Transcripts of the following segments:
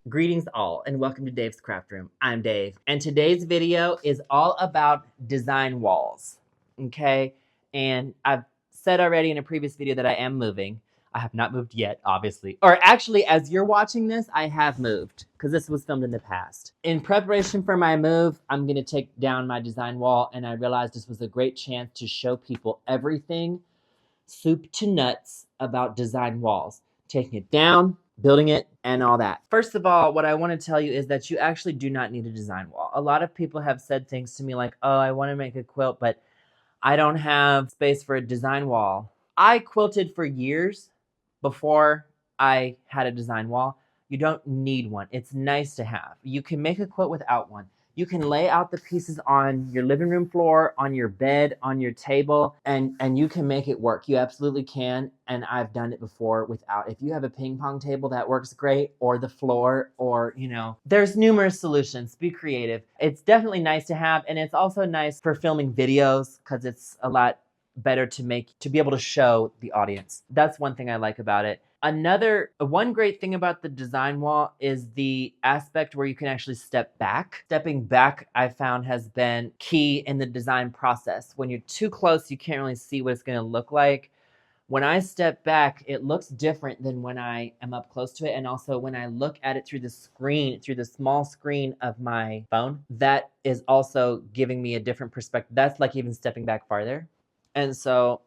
Greetings all and welcome to Dave's Craft Room. I'm Dave and today's video is all about design walls, okay? And I've said already in a previous video that I am moving. I have not moved yet, obviously. Or actually, as you're watching this, I have moved because this was filmed in the past. In preparation for my move, I'm gonna take down my design wall and I realized this was a great chance to show people everything soup to nuts about design walls. Taking it down, building it, and all that. First of all, what I want to tell you is that you actually do not need a design wall. A lot of people have said things to me like, oh, I want to make a quilt, but I don't have space for a design wall. I quilted for years before I had a design wall. You don't need one. It's nice to have. You can make a quilt without one. You can lay out the pieces on your living room floor, on your bed, on your table, and you can make it work. You absolutely can, and I've done it before without. If you have a ping pong table, that works great, or the floor, or, there's numerous solutions. Be creative. It's definitely nice to have, and it's also nice for filming videos because it's a lot better to be able to show the audience. That's one thing I like about it. One great thing about the design wall is the aspect where you can actually step back. Stepping back, I found, has been key in the design process. When you're too close, you can't really see what it's going to look like. When I step back, it looks different than when I am up close to it. And also when I look at it through the screen, through the small screen of my phone, that is also giving me a different perspective. That's like even stepping back farther. And so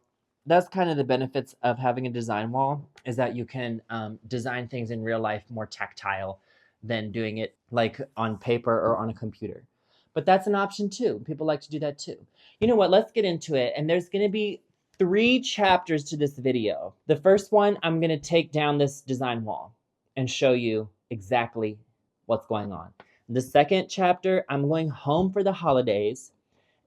that's kind of the benefits of having a design wall, is that you can design things in real life more tactile than doing it like on paper or on a computer. But that's an option too. People like to do that too. You know what? Let's get into it. And there's going to be 3 chapters to this video. The first one, I'm going to take down this design wall and show you exactly what's going on. The second chapter, I'm going home for the holidays,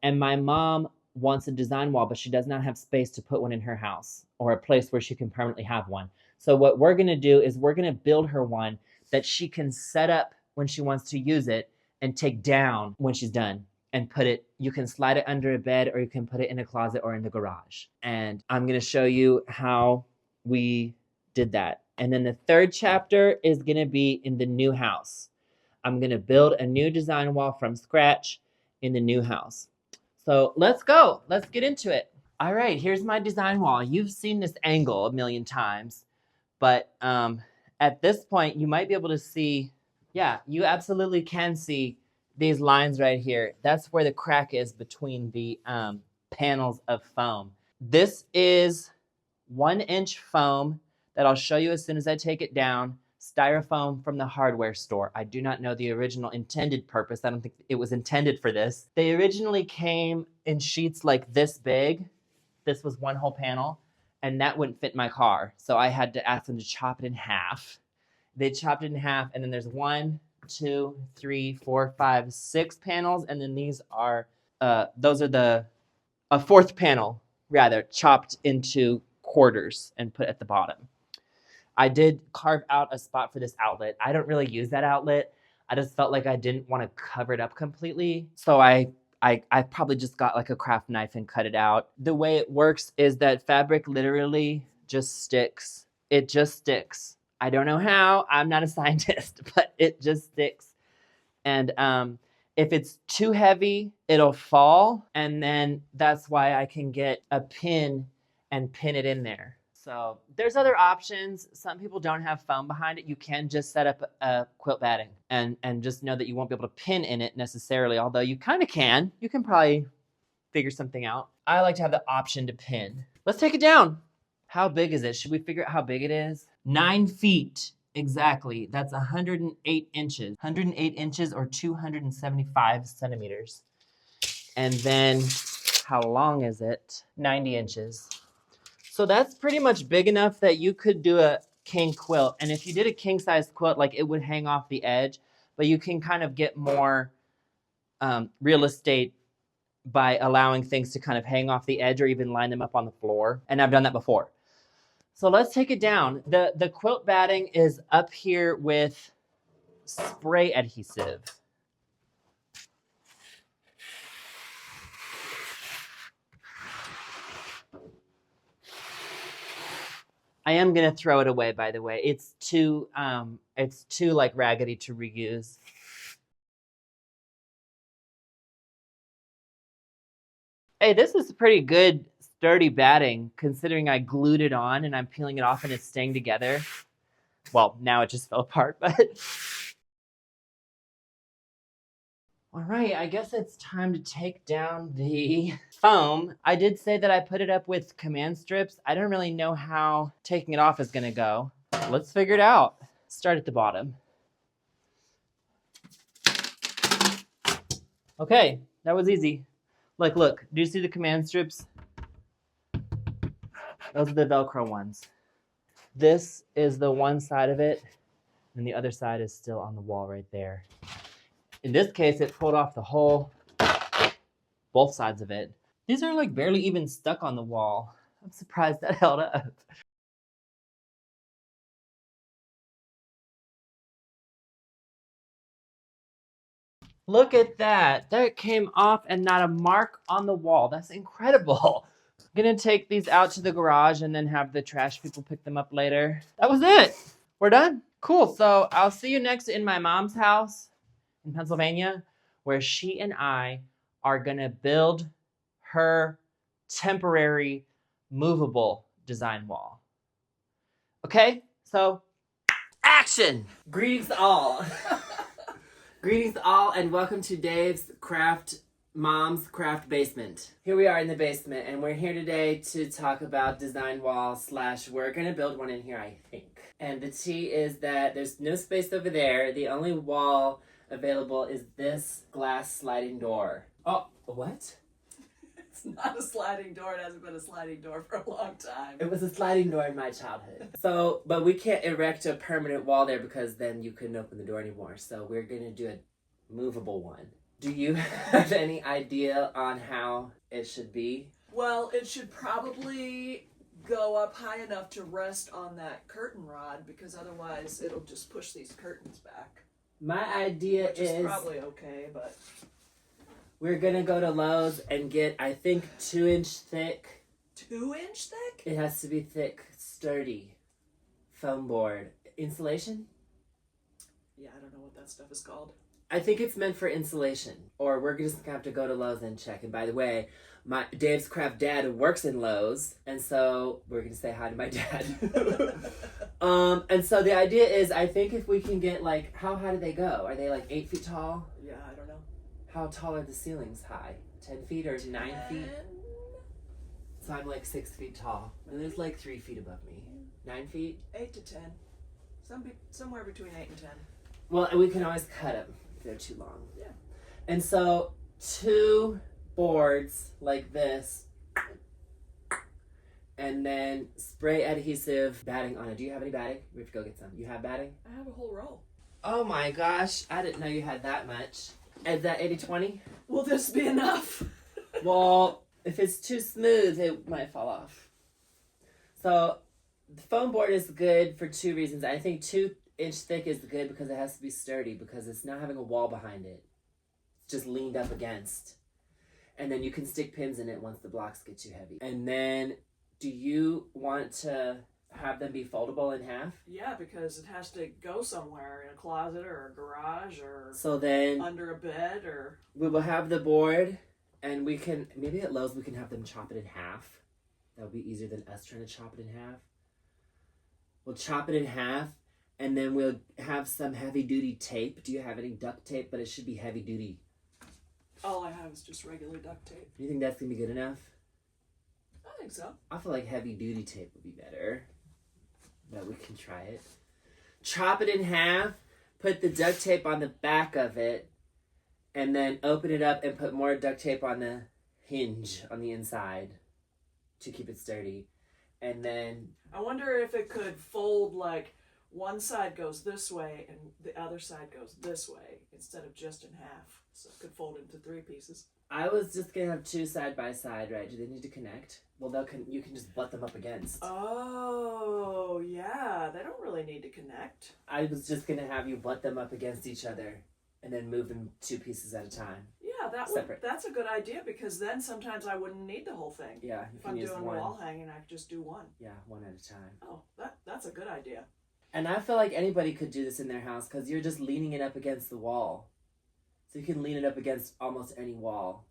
and my mom wants a design wall, but she does not have space to put one in her house or a place where she can permanently have one. So what we're going to do is we're going to build her one that she can set up when she wants to use it and take down when she's done and put it. You can slide it under a bed, or you can put it in a closet or in the garage. And I'm going to show you how we did that. And then the third chapter is going to be in the new house. I'm going to build a new design wall from scratch in the new house. So let's go. Let's get into it. All right, here's my design wall. You've seen this angle a million times, but at this point, you might be able to see, yeah, you absolutely can see these lines right here. That's where the crack is between the panels of foam. This is 1-inch foam that I'll show you as soon as I take it down. Styrofoam from the hardware store. I do not know the original intended purpose. I don't think it was intended for this. They originally came in sheets like this big. This was one whole panel, and that wouldn't fit my car. So I had to ask them to chop it in half. They chopped it in half, and then there's 1, 2, 3, 4, 5, 6 panels, and then these are, those are a 4th panel, rather, chopped into quarters and put at the bottom. I did carve out a spot for this outlet. I don't really use that outlet. I just felt like I didn't want to cover it up completely. So I probably just got like a craft knife and cut it out. The way it works is that fabric literally just sticks. It just sticks. I don't know how. I'm not a scientist, but it just sticks. And if it's too heavy, it'll fall. And then that's why I can get a pin and pin it in there. So there's other options. Some people don't have foam behind it. You can just set up a quilt batting and just know that you won't be able to pin in it necessarily, although you kind of can. You can probably figure something out. I like to have the option to pin. Let's take it down. How big is it? Should we figure out how big it is? 9 feet. Exactly. That's 108 inches. 108 inches or 275 centimeters. And then how long is it? 90 inches. So that's pretty much big enough that you could do a king quilt. And if you did a king size quilt, like it would hang off the edge, but you can kind of get more real estate by allowing things to kind of hang off the edge or even line them up on the floor. And I've done that before. So let's take it down. The quilt batting is up here with spray adhesive. I am gonna throw it away, by the way. It's too like raggedy to reuse. Hey, this is pretty good, sturdy batting, considering I glued it on and I'm peeling it off and it's staying together. Well, now it just fell apart, but... All right, I guess it's time to take down the foam. I did say that I put it up with command strips. I don't really know how taking it off is gonna go. Let's figure it out. Start at the bottom. Okay, that was easy. Like, look, do you see the command strips? Those are the Velcro ones. This is the one side of it, and the other side is still on the wall right there. In this case, it pulled off the whole, both sides of it. These are like barely even stuck on the wall. I'm surprised that held up. Look at that. That came off and not a mark on the wall. That's incredible. I'm gonna take these out to the garage and then have the trash people pick them up later. That was it. We're done. Cool. So I'll see you next in my mom's house in Pennsylvania, where she and I are gonna build her temporary movable design wall. Okay, so action! Greetings all. Greetings all and welcome to Dave's Mom's Craft Basement. Here we are in the basement and we're here today to talk about design walls / we're gonna build one in here, I think. And the tea is that there's no space over there. The only wall available is this glass sliding door. Oh, what? It's not a sliding door. It hasn't been a sliding door for a long time. It was a sliding door in my childhood. So, but we can't erect a permanent wall there because then you couldn't open the door anymore. So we're gonna do a movable one. Do you have any idea on how it should be? Well, it should probably go up high enough to rest on that curtain rod because otherwise it'll just push these curtains back. My idea Which is probably okay, but... We're gonna go to Lowe's and get, I think, 2-inch thick. 2-inch thick? It has to be thick, sturdy, foam board. Insulation? Yeah, I don't know what that stuff is called. I think it's meant for insulation. Or we're just gonna have to go to Lowe's and check. And by the way, Dave's Craft dad works in Lowe's, and so we're gonna say hi to my dad. And so the idea is, I think if we can get like, how high do they go? Are they like 8 feet tall? Yeah, I don't know. How tall are the ceilings high? 10 feet or 9 feet? So I'm like 6 feet tall. And there's like 3 feet above me. 9 feet? 8 to 10. Somewhere between 8 and 10. Well, we can always cut them if they're too long. Yeah. And so 2 boards like this, and then spray adhesive batting on it. Do you have any batting? We have to go get some. You have batting? I have a whole roll. Oh my gosh, I didn't know you had that much. Is that 80-20? Will this be enough? Well, if it's too smooth, it might fall off. So the foam board is good for 2 reasons. I think 2-inch thick is good because it has to be sturdy, because it's not having a wall behind it. It's just leaned up against. And then you can stick pins in it once the blocks get too heavy. And then, do you want to have them be foldable in half? Yeah, because it has to go somewhere, in a closet or a garage or So then under a bed or... we will have the board, and we can, maybe at Lowe's we can have them chop it in half. That would be easier than us trying to chop it in half. We'll chop it in half, and then we'll have some heavy-duty tape. Do you have any duct tape? But it should be heavy-duty. All I have is just regular duct tape. Do you think that's going to be good enough? I think so. I feel like heavy-duty tape would be better. But we can try it. Chop it in half, put the duct tape on the back of it, and then open it up and put more duct tape on the hinge on the inside to keep it sturdy. And then... I wonder if it could fold like one side goes this way and the other side goes this way instead of just in half. So it could fold into 3 pieces. I was just going to have 2 side by side, right? Do they need to connect? Well, you can just butt them up against. Oh, yeah. They don't really need to connect. I was just going to have you butt them up against each other and then move them 2 pieces at a time. Yeah, separate. That's a good idea, because then sometimes I wouldn't need the whole thing. Yeah, you If can I'm use doing one. wall hanging, I could just do one. Yeah, one at a time. Oh, that's a good idea. And I feel like anybody could do this in their house because you're just leaning it up against the wall. So you can lean it up against almost any wall.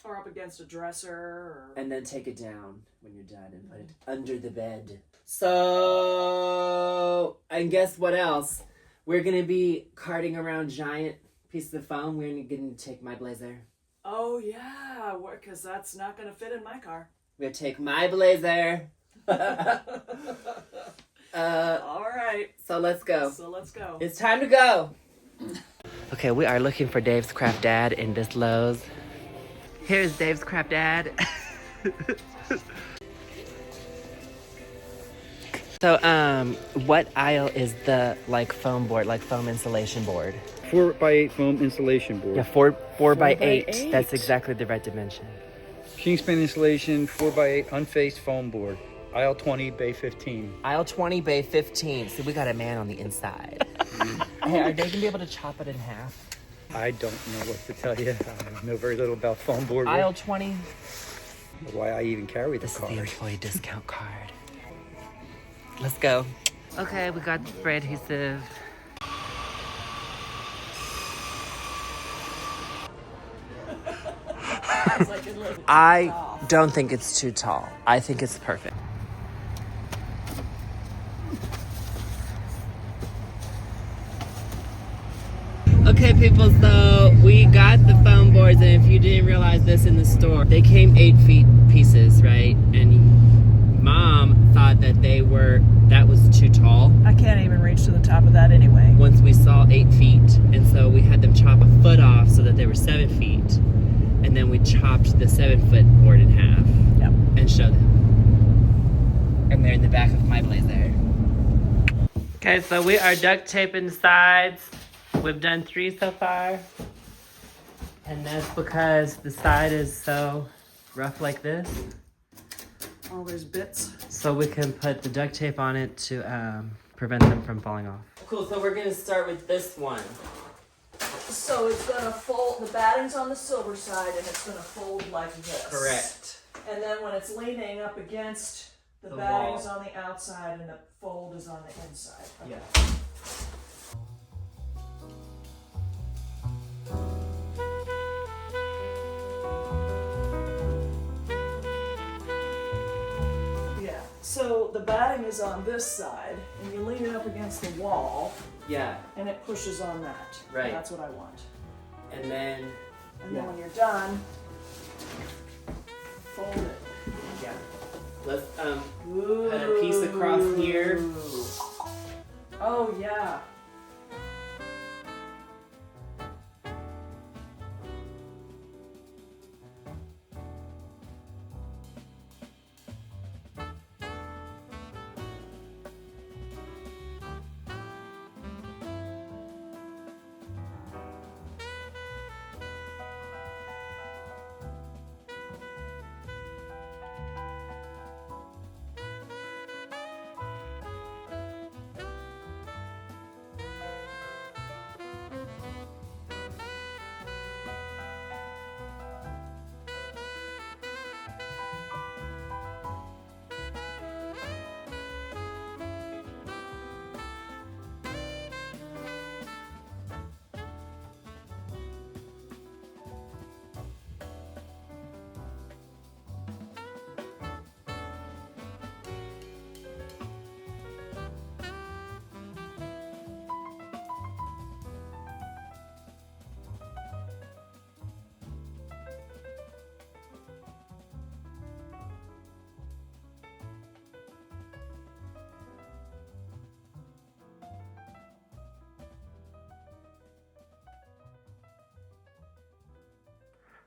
Or up against a dresser. Or... And then take it down when you're done and put it under the bed. So, and guess what else? We're going to be carting around giant pieces of foam. We're going to take my blazer. Oh, yeah, because that's not going to fit in my car. We're going to take my blazer. All right. So let's go. go. It's time to go. Okay, we are looking for Dave's Craft Dad in this Lowe's. Here's Dave's Craft Dad. So, what aisle is the foam board, foam insulation board? 4x8 foam insulation board. Yeah, four by 8. 4x8. That's exactly the right dimension. Kingspan insulation 4x8 unfaced foam board. Aisle 20, bay 15. Aisle 20, bay 15. See, we got a man on the inside. Hey, are they gonna be able to chop it in half? I don't know what to tell you. I know very little about foam board. Aisle 20. Why I even carry the This is the card. employee discount card. Let's go. Okay, we got the spray adhesive. I don't think it's too tall. I think it's perfect. Okay, people, so we got the foam boards, and if you didn't realize this in the store, they came 8 feet pieces, right? And Mom thought that that was too tall. I can't even reach to the top of that anyway. Once we saw 8 feet, and so we had them chop a foot off so that they were 7 feet, and then we chopped the 7-foot board in half. Yep. And showed them. And they're in the back of my blazer. Okay, so we are duct taping the sides. We've done 3 so far. And that's because the side is so rough like this. All those bits. So we can put the duct tape on it to prevent them from falling off. Cool, so we're gonna start with this one. So it's gonna fold, the batting's on the silver side, and it's gonna fold like this. Correct. And then when it's leaning up against, the The batting's wall. on the outside and the fold is on the inside. Okay. Yeah. Yeah. So the batting is on this side, and you lean it up against the wall, Yeah, and it pushes on that. Right. That's what I want. and then, And then when you're done, fold it. yeah. Let's put a piece across here. Oh yeah.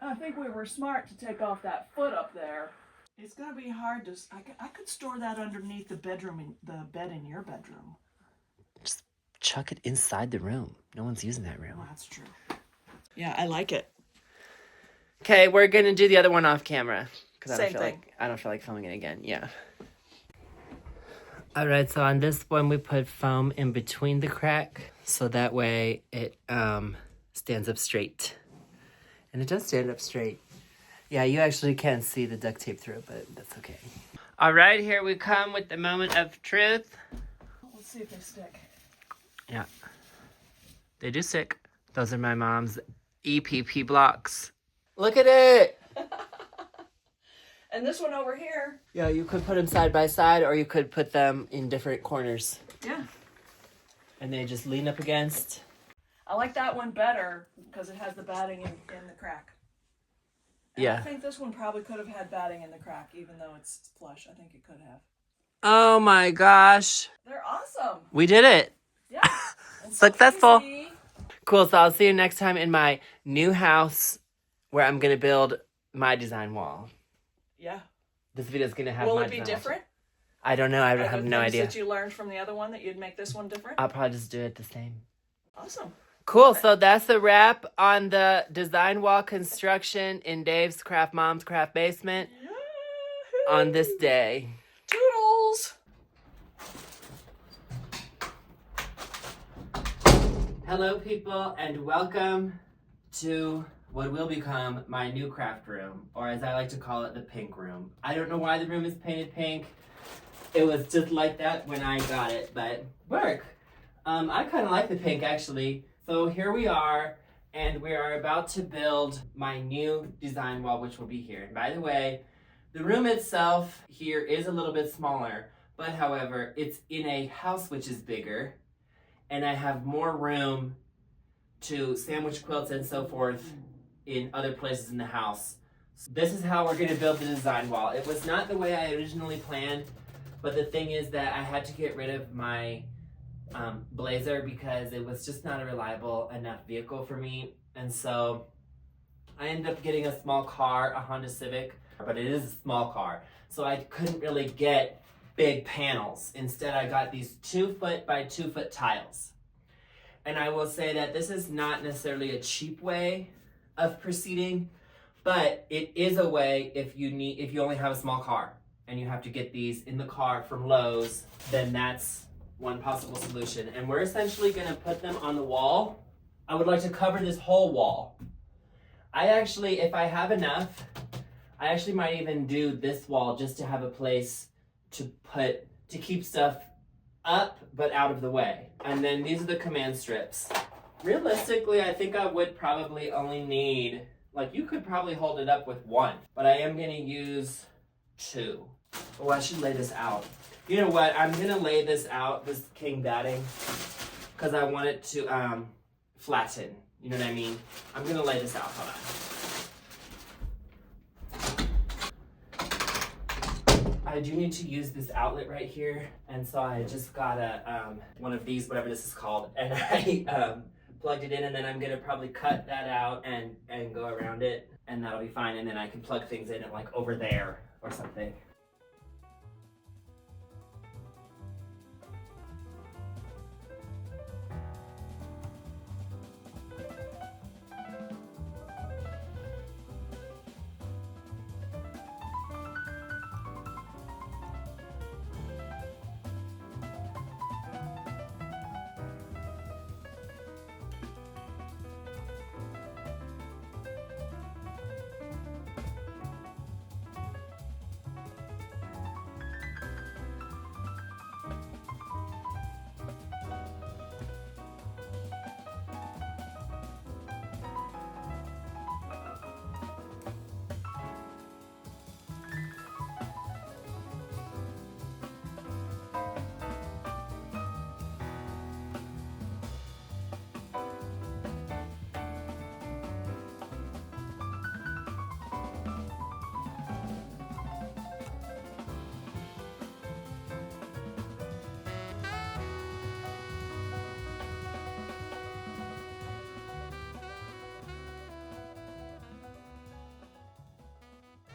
I think we were smart to take off that foot up there. It's gonna be hard to. I could store that underneath the bedroom, the bed in your bedroom. Just chuck it inside the room. No one's using that room. Well, that's true. Yeah, I like it. Okay, we're gonna do the other one off camera because I Same don't thing. feel like filming it again. Yeah. All right, so on this one we put foam in between the crack so that way it stands up straight. And it does stand up straight. Yeah, you actually can't see the duct tape through it, but that's okay. All right, here we come with the moment of truth. Let's see if they stick. Yeah, they do stick. Those are my mom's EPP blocks. Look at it! And this one over here. Yeah, you could put them side by side, or you could put them in different corners. Yeah. And they just lean up against. I like that one better because it has the batting in the crack. And Yeah. I think this one probably could have had batting in the crack, even though it's flush. I think it could have. Oh my gosh. They're awesome. We did it. Yeah. And so Successful. easy. Cool, so I'll see you next time in my new house where I'm going to build my design wall. Yeah. This video's going to have Will my it be design wall. different? I don't know. I Are there have no things idea. that you learned from the other one that you'd make this one different? I'll probably just do it the same. Awesome. Cool, so that's a wrap on the design wall construction in Dave's Mom's Craft basement Yahoo! on this day. Toodles! Hello, people, and welcome to what will become my new craft room, or as I like to call it, the pink room. I don't know why the room is painted pink. It was just like that when I got it, but work. I kind of like the pink, actually. So here we are, and we are about to build my new design wall, which will be here. And by the way, the room itself here is a little bit smaller, but however, it's in a house which is bigger, and I have more room to sandwich quilts and so forth in other places in the house. So this is how we're going to build the design wall. It was not the way I originally planned, but the thing is that I had to get rid of my Blazer because it was just not a reliable enough vehicle for me. And so I ended up getting a small car, a Honda Civic, but it is a small car. So I couldn't really get big panels. Instead, I got these 2 foot by 2 foot tiles. And I will say that this is not necessarily a cheap way of proceeding, but it is a way if you only have a small car and you have to get these in the car from Lowe's, then that's one possible solution. And we're essentially going to put them on the wall. I would like to cover this whole wall. I actually, if I have enough, I actually might even do this wall just to have a place to keep stuff up but out of the way. And then these are the command strips. Realistically, I think I would probably only need, like, you could probably hold it up with 1, but I am going to use 2. Oh, I should lay this out. You know what? I'm going to lay this out, this king batting, because I want it to flatten. You know what I mean? I'm going to lay this out. Hold on. I do need to use this outlet right here, and so I just got one of these, whatever this is called, and I plugged it in, and then I'm going to probably cut that out and go around it, and that'll be fine, and then I can plug things in like over there or something.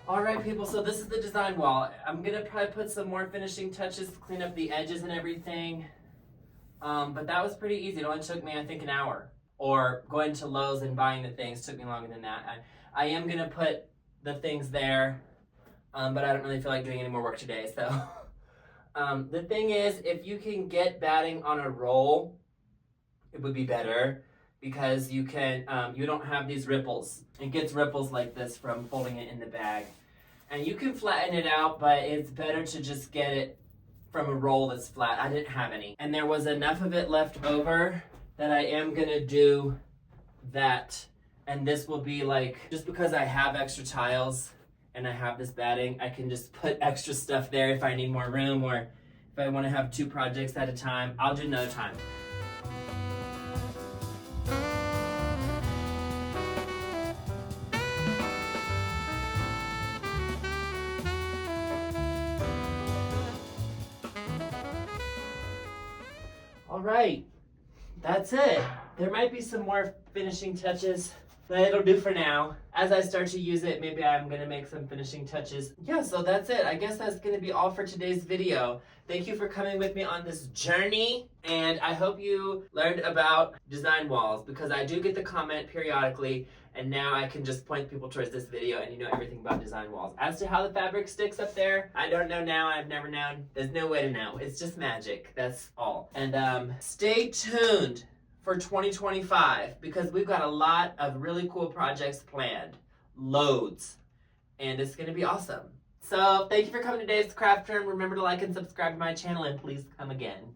All right, people, so this is the design wall. I'm gonna probably put some more finishing touches, clean up the edges and everything. But that was pretty easy. It only took me, I think, an hour. Or going to Lowe's and buying the things took me longer than that. I am gonna put the things there, but I don't really feel like doing any more work today, so. The thing is, if you can get batting on a roll, it would be better. because you can, you don't have these ripples. It gets ripples like this from folding it in the bag. And you can flatten it out, but it's better to just get it from a roll that's flat. I didn't have any. And there was enough of it left over that I am gonna do that. And this will be like, just because I have extra tiles and I have this batting, I can just put extra stuff there if I need more room, or if I wanna have 2 projects at a time. I'll do another time. All right, that's it. There might be some more finishing touches, but it'll do for now. As I start to use it, maybe I'm gonna make some finishing touches. Yeah, so that's it. I guess that's gonna be all for today's video. Thank you for coming with me on this journey, and I hope you learned about design walls, because I do get the comment periodically, and now I can just point people towards this video and you know everything about design walls. As to how the fabric sticks up there, I don't know now. I've never known. There's no way to know. It's just magic. That's all. And stay tuned for 2025, because we've got a lot of really cool projects planned. Loads. And it's going to be awesome. So thank you for coming to Dave's Craft Room. Remember to like and subscribe to my channel, and please come again.